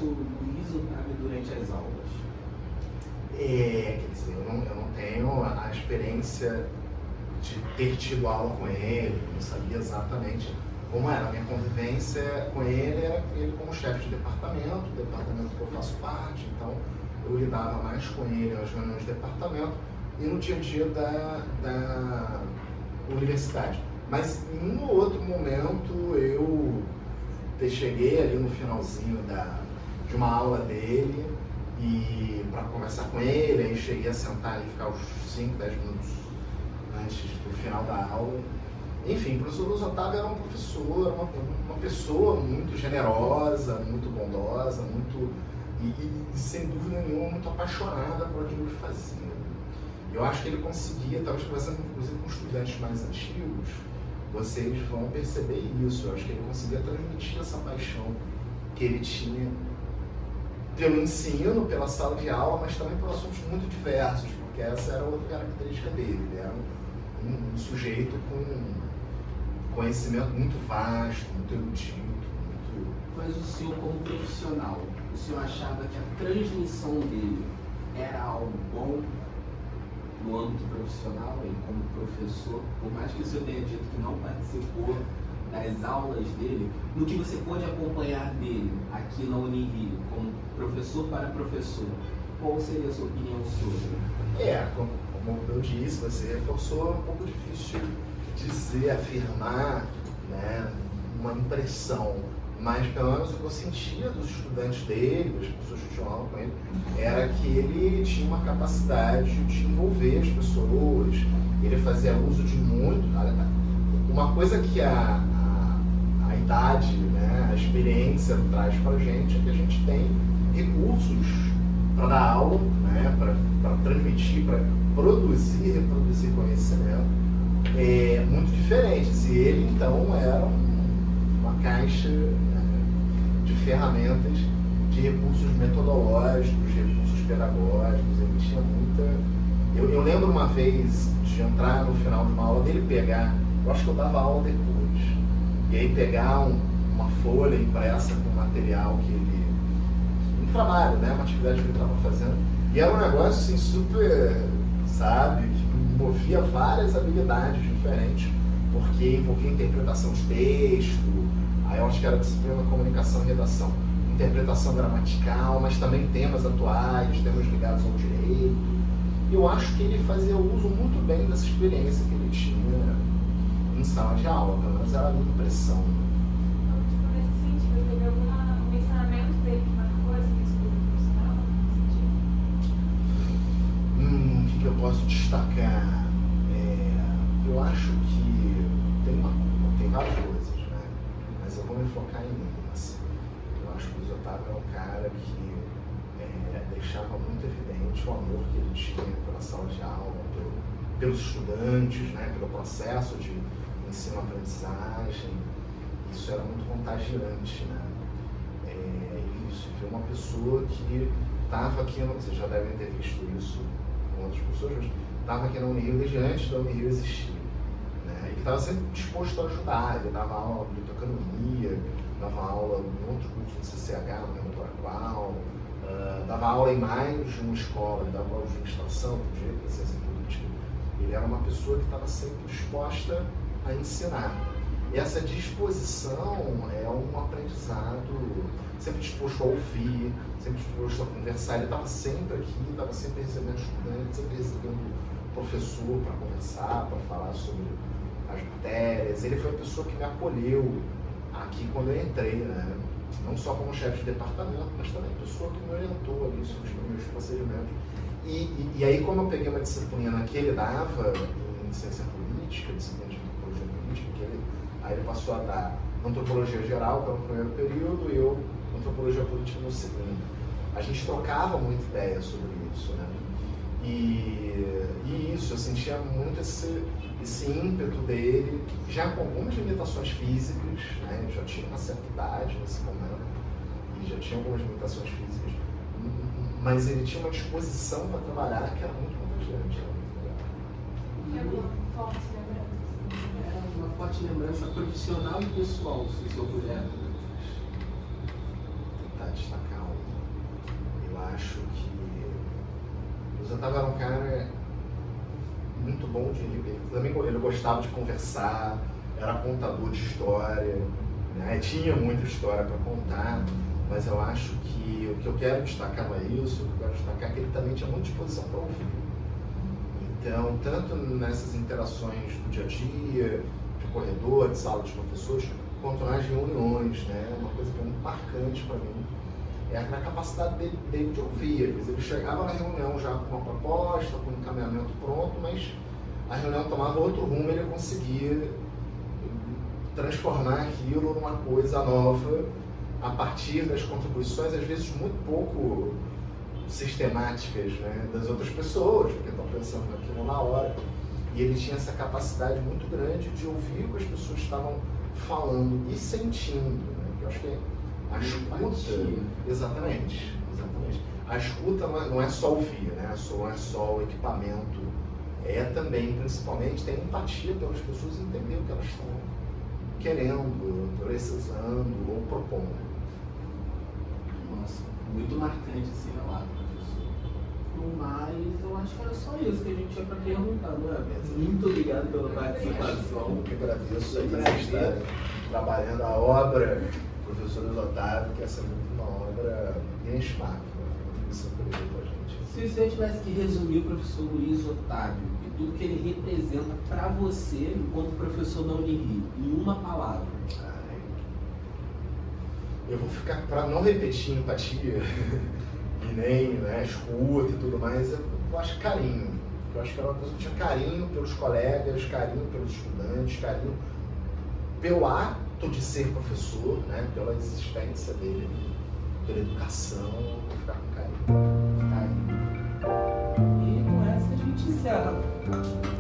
professor Luiz Otávio durante as aulas? Quer dizer, eu não tenho a experiência de ter tido aula com ele, não sabia exatamente como era. A minha convivência com ele era ele como chefe de departamento, do departamento que eu faço parte, então eu lidava mais com ele nas reuniões de departamento e no dia a dia da universidade. Mas em um outro momento eu cheguei ali no finalzinho de uma aula dele e para conversar com ele, aí cheguei a sentar e ficar uns 5, 10 minutos antes do final da aula. Enfim, o professor Luiz Otávio era um professor, uma pessoa muito generosa, muito bondosa, e sem dúvida nenhuma muito apaixonada por aquilo que fazia. Eu acho que ele conseguia, talvez conversando inclusive com estudantes mais antigos, vocês vão perceber isso. Eu acho que ele conseguia transmitir essa paixão que ele tinha pelo ensino, pela sala de aula, mas também por assuntos muito diversos, porque essa era outra característica dele. Ele era um sujeito com conhecimento muito vasto, muito erudito. Mas o senhor, como profissional, o senhor achava que a transmissão dele era algo bom no âmbito profissional, ele como professor, por mais que o senhor tenha dito que não participou das aulas dele, no que você pôde acompanhar dele aqui na Unirio, como professor para professor, qual seria a sua opinião sobre? Como eu disse, você reforçou, um pouco difícil dizer, afirmar, né, uma impressão, mas pelo menos o que eu sentia dos estudantes dele, das pessoas que tinham aula com ele, era que ele tinha uma capacidade de envolver as pessoas, ele fazia uso de muito. Uma coisa que a idade, né, a experiência traz para a gente é que a gente tem recursos para dar aula, né, para transmitir, para produzir e reproduzir conhecimento muito diferentes. E ele, então, era uma caixa, né, de ferramentas, de recursos metodológicos, de recursos pedagógicos. Ele tinha muita... Eu lembro uma vez de entrar no final de uma aula dele, pegar... Eu acho que eu dava aula depois. E aí pegar uma folha impressa com material que ele... Um trabalho, né? Uma atividade que ele estava fazendo. E era um negócio assim super, sabe? Que envolvia várias habilidades diferentes. Porque envolvia interpretação de texto, aí eu acho que era disciplina de comunicação e redação. Interpretação gramatical, mas também temas atuais, temas ligados ao direito. E eu acho que ele fazia uso muito bem dessa experiência que ele tinha em sala de aula, pelo menos era a minha impressão. Nesse sentido, teve algum ensinamento dele que marcou essa estudo profissional? O que eu posso destacar? Eu acho que tem várias coisas, né? Mas eu vou me focar em uma. Assim. Eu acho que o Luiz Otávio é um cara que deixava muito evidente o amor que ele tinha pela sala de aula, pelos estudantes, né? Pelo processo de ensino-aprendizagem. Isso era muito contagiante, né? Isso, ver uma pessoa que estava aqui, vocês já devem ter visto isso com outras pessoas, mas estava aqui na Unirio desde antes da Unirio existir, né? E que estava sempre disposto a ajudar. Ele dava aula de biblioteconomia, dava aula em outro curso do CCH, não lembro agora qual, dava aula em mais de uma escola, ele dava aula de administração, de direito, ciência política. Ele era uma pessoa que estava sempre disposta a ensinar. E essa disposição é um aprendizado, sempre disposto a ouvir, sempre disposto a conversar. Ele estava sempre aqui, estava sempre recebendo estudantes, sempre recebendo professor para conversar, para falar sobre as matérias. Ele foi a pessoa que me acolheu aqui quando eu entrei, né? Não só como chefe de departamento, mas também a pessoa que me orientou ali sobre os meus procedimentos. E aí, como eu peguei uma disciplina que ele dava em ciência política, disciplina de antropologia política, aí ele passou a dar antropologia geral, que era o primeiro período, e eu antropologia política no segundo. A gente trocava muita ideia sobre isso, né? E isso, eu sentia muito esse ímpeto dele, já com algumas limitações físicas, né? Ele já tinha uma certa idade nesse momento, e já tinha algumas limitações físicas, mas ele tinha uma disposição para trabalhar que era muito contagiante. É uma forte lembrança. É uma forte lembrança profissional e pessoal, se o senhor puder Tentar destacar um. acho que o Luiz Otávio era um cara muito bom ele gostava de conversar, era contador de história, né? Tinha muita história para contar, mas eu acho que o que eu quero destacar não é isso, o que eu quero destacar é que ele também tinha muita disposição para ouvir. Então, tanto nessas interações do dia a dia, de corredor, de sala de professores, quanto nas reuniões, né? Uma coisa que é muito marcante para mim é a capacidade dele de ouvir. Às vezes ele chegava na reunião já com uma proposta, com um encaminhamento pronto, mas a reunião tomava outro rumo e ele conseguia transformar aquilo numa coisa nova a partir das contribuições, às vezes muito pouco sistemáticas, né, das outras pessoas, porque estão pensando naquilo na hora. E ele tinha essa capacidade muito grande de ouvir o que as pessoas estavam falando e sentindo, né? Eu acho que a escuta, exatamente. A escuta não é só ouvir, né? Não é só o equipamento, é também, principalmente, ter empatia pelas pessoas e entender o que elas estão querendo, precisando ou propondo. Nossa, muito marcante esse relato, professor. Mas eu acho que era só isso que a gente tinha para perguntar, não é? Muito obrigado pela participação. Eu que agradeço aí estar trabalhando a obra do professor Luiz Otávio, que essa é uma obra inestimável. Isso é por a gente. Se você tivesse que resumir o professor Luiz Otávio e tudo que ele representa para você enquanto professor da Unirio, em uma palavra. Eu vou ficar, para não repetir empatia e nem, né, escuta e tudo mais, eu acho carinho. Eu acho que era uma coisa que tinha carinho pelos colegas, carinho pelos estudantes, carinho pelo ato de ser professor, né, pela existência dele, pela educação. Vou ficar com carinho. E com essa a gente encerra.